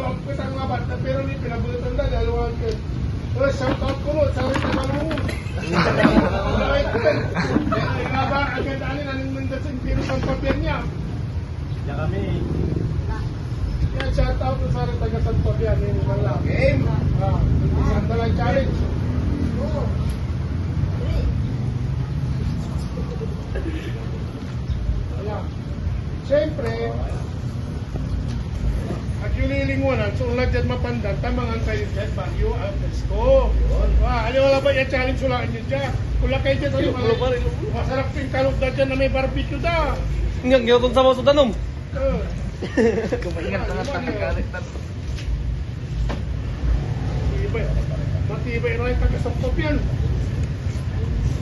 Kita mga bata, pero ni pinabutan na, dalawa ko. Oh, shout out ko mo, sorry ka naman mo. Ikaba, agad alin, anong mandasin, pero sa papel niya. Yan kami. Yan, shout out ko sa taga San Fabian, yun naman lang. Game! Sandalan challenge. Ayan. Siyempre, at yung lilingunan, so ulat dyan mapandan, tamang ang kayo dyan, bagyo, ang presko. Ano wala ba yung challenge ulaan nyo dyan? Kula kayo dyan, masarap yung kalog na dyan na may barbecue da. Nga, gawin sa mga sudanom. Kumaingat na nga tagagalit na. Matibay rin taga-sampap yan.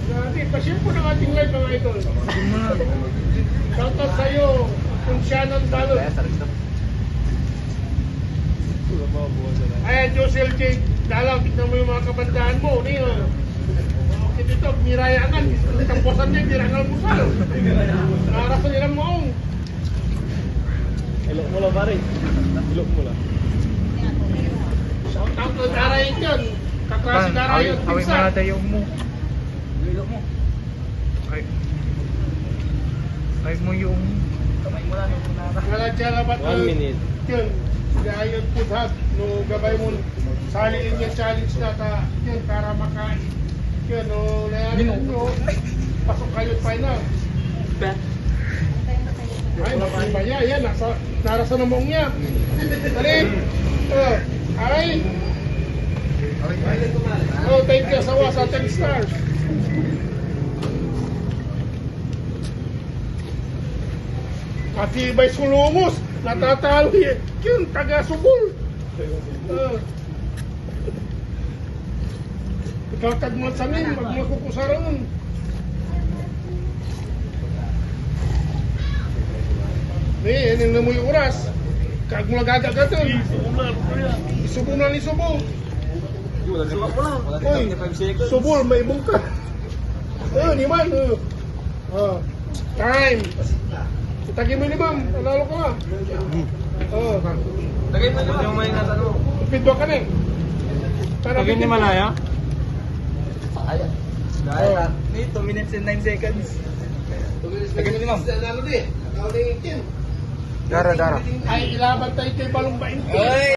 Grabe, pasyon po ng ating live mga idol. Shoutout sa'yo, kung siya ng balon. Ayan, Josel J. Dalaw, tignan mo yung mga kabandaan mo. Okay dito, nirayangan. Tamposan niya, nirangal mo sa. Narasan nilang maong. Ilok mo lang pare. Ilok mo lang. Shoutout na darayin yun. Kakrasi darayin. Awin mo natin yung mo. Ilok mo. Ay mo yung Kamay mo lang yung nara. Wala dyan na ba't 1 minute. yun, dahil pudhat, no gabay mo, saliin niya challenge na ka, yun, para makain. Yun, no, nayanin mo, pasok kayo final. Ay, makaiba niya, yan, narasa na mong niya. Talim! Aray! Oh, thank you sa 10 stars. Matibay sulungos, natatalo yun, taga-subol. Ikaw tagmat sa min, magmakukusaran. Yan yung namoy oras. Kag mo nagagagaton. Isubo na ni subo. Oy, subol, may ibong ka. Ni man. Time. Itagin mo ni ma'am, nanalo ka nga. Lagay mo naman yung may ingatan mo. Feedback ka na eh. Lagay ni Malaya? Dahil ni 2 minutes and 9 seconds. Lagay mo ni ma'am. Dara. Ay, ilaban tayo kay Balong Bain.